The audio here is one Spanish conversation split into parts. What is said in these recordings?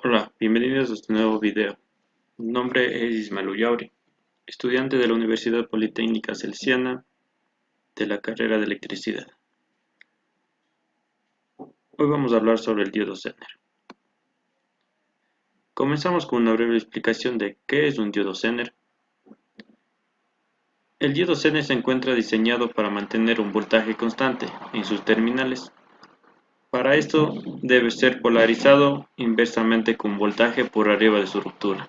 Hola, bienvenidos a este nuevo video. Mi nombre es Ismael Ullauri, estudiante de la Universidad Politécnica Celsiana de la carrera de Electricidad. Hoy vamos a hablar sobre el diodo Zener. Comenzamos con una breve explicación de qué es un diodo Zener. El diodo Zener se encuentra diseñado para mantener un voltaje constante en sus terminales. Para esto debe ser polarizado inversamente con voltaje por arriba de su ruptura.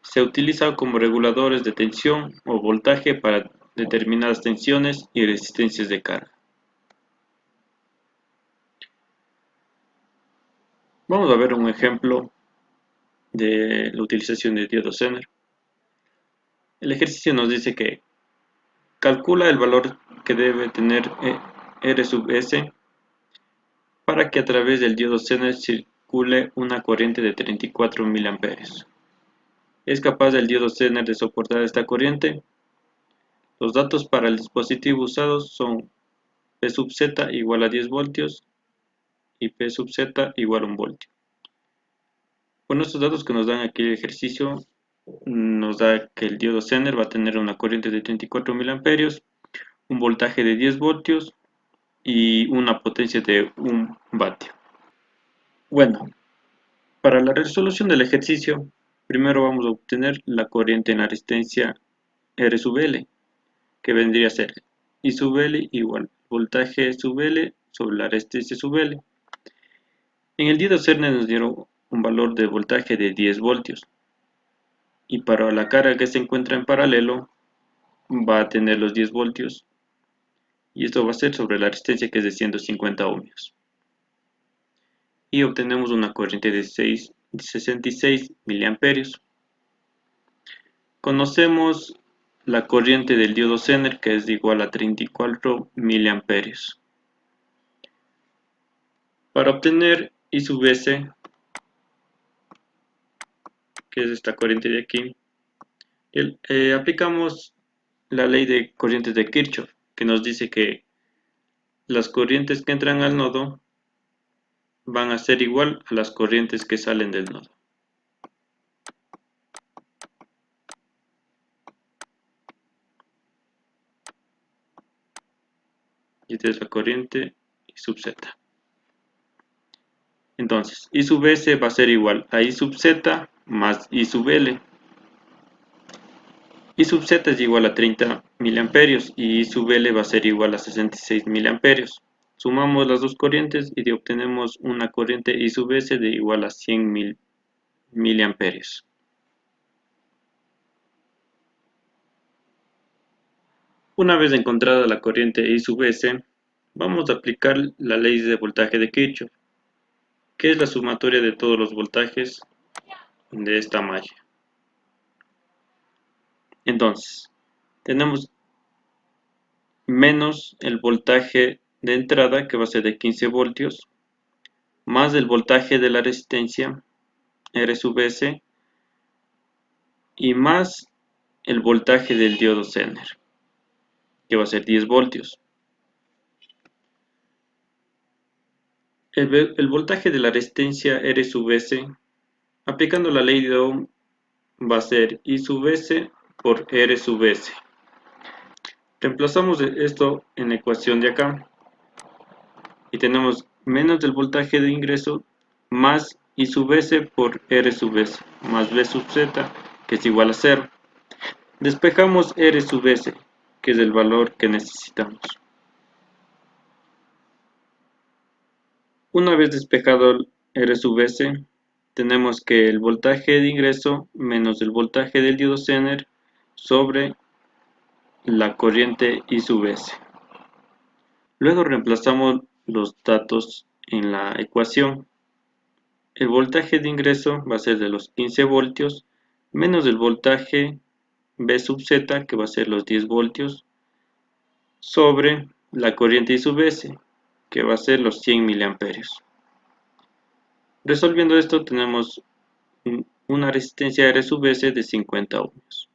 Se utiliza como reguladores de tensión o voltaje para determinadas tensiones y resistencias de carga. Vamos a ver un ejemplo de la utilización de diodo Zener. El ejercicio nos dice que calcula el valor que debe tener R sub S para que a través del diodo Zener circule una corriente de 34 mA. ¿Es capaz el diodo Zener de soportar esta corriente? Los datos para el dispositivo usado son P sub Z igual a 10 voltios y P sub Z igual a 1 voltio. Bueno, estos datos que nos dan aquí el ejercicio nos da que el diodo Zener va a tener una corriente de 34 mA, un voltaje de 10 voltios y una potencia de 1 vatio. Bueno, para la resolución del ejercicio, primero vamos a obtener la corriente en la resistencia R sub L, que vendría a ser I sub L igual voltaje sub L sobre la resistencia sub L. En el diodo Zener nos dieron un valor de voltaje de 10 voltios. Y para la carga que se encuentra en paralelo va a tener los 10 voltios y esto va a ser sobre la resistencia que es de 150 ohmios y obtenemos una corriente de 66 miliamperios. Conocemos la corriente del diodo Zener, que es igual a 34 miliamperios. Para obtener I sub S, que es esta corriente de aquí, aplicamos la ley de corrientes de Kirchhoff, que nos dice que las corrientes que entran al nodo van a ser igual a las corrientes que salen del nodo. Y esta es la corriente I sub Z. Entonces, I sub S va a ser igual a I sub Z más I sub L. I sub Z es igual a 30 miliamperios y I sub L va a ser igual a 66 miliamperios. Sumamos las dos corrientes y obtenemos una corriente I sub S de igual a 100 miliamperios. Una vez encontrada la corriente I sub S, vamos a aplicar la ley de voltaje de Kirchhoff, que es la sumatoria de todos los voltajes de esta malla. Entonces, tenemos menos el voltaje de entrada, que va a ser de 15 voltios, más el voltaje de la resistencia, R sub S, y más el voltaje del diodo Zener, que va a ser 10 voltios. El voltaje de la resistencia R sub S, aplicando la ley de Ohm, va a ser I sub S por R sub S. Reemplazamos esto en la ecuación de acá y tenemos menos del voltaje de ingreso más I sub S por R sub S más V sub Z, que es igual a 0. Despejamos R sub S, que es el valor que necesitamos. Una vez despejado R sub S, tenemos que el voltaje de ingreso menos el voltaje del diodo Zener sobre la corriente I sub S. Luego reemplazamos los datos en la ecuación. El voltaje de ingreso va a ser de los 15 voltios menos el voltaje V sub Z, que va a ser los 10 voltios, sobre la corriente I sub S, que va a ser los 100 miliamperios. Resolviendo esto tenemos una resistencia R sub S de 50 ohmios.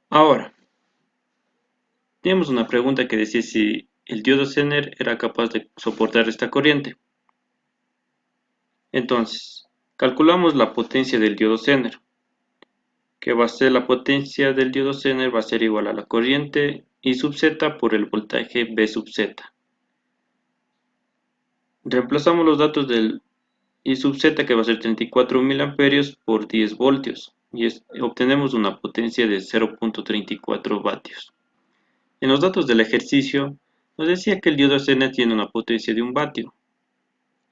Ahora, tenemos una pregunta que decía si el diodo Zener era capaz de soportar esta corriente. Entonces, calculamos la potencia del diodo Zener, que va a ser la potencia del diodo Zener va a ser igual a la corriente I sub Z por el voltaje V sub Z. Reemplazamos los datos del I sub Z, que va a ser 34 miliamperios por 10 voltios, y obtenemos una potencia de 0.34 vatios. En los datos del ejercicio, nos decía que el diodo Zener tiene una potencia de 1 vatio,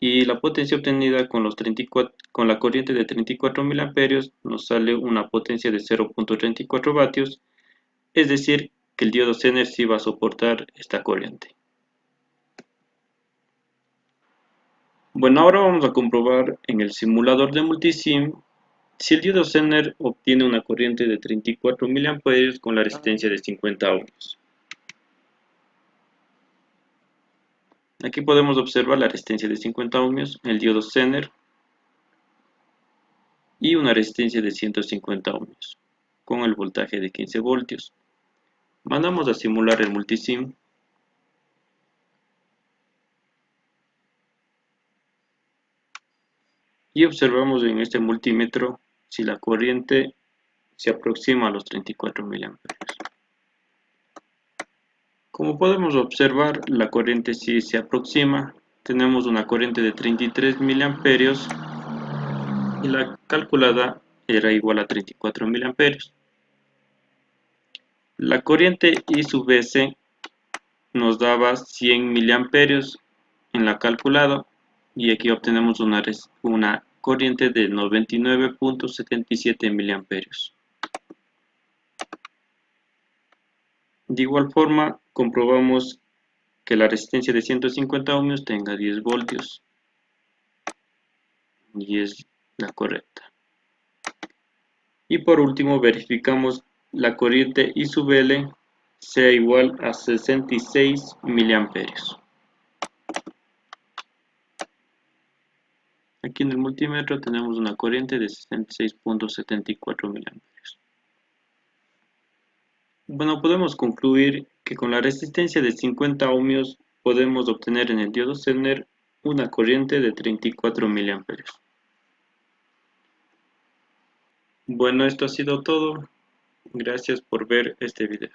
y la potencia obtenida con la corriente de 34 miliamperios nos sale una potencia de 0.34 vatios, es decir, que el diodo Zener sí va a soportar esta corriente. Bueno, ahora vamos a comprobar en el simulador de multisim si el diodo Zener obtiene una corriente de 34 miliamperios con la resistencia de 50 ohms. Aquí podemos observar la resistencia de 50 ohms, el diodo Zener y una resistencia de 150 ohms con el voltaje de 15 voltios. Mandamos a simular el multisim y observamos en este multímetro si la corriente se aproxima a los 34 miliamperios. Como podemos observar, la corriente sí se aproxima. Tenemos una corriente de 33 miliamperios y la calculada era igual a 34 miliamperios. La corriente I sub S nos daba 100 miliamperios en la calculada y aquí obtenemos una corriente de 99.77 miliamperios. De igual forma, comprobamos que la resistencia de 150 ohms tenga 10 voltios y es la correcta. Y por último, verificamos la corriente I sub L sea igual a 66 miliamperios. Aquí en el multímetro tenemos una corriente de 66.74 miliamperios. Bueno, podemos concluir que con la resistencia de 50 ohmios podemos obtener en el diodo Zener una corriente de 34 miliamperios. Bueno, esto ha sido todo. Gracias por ver este video.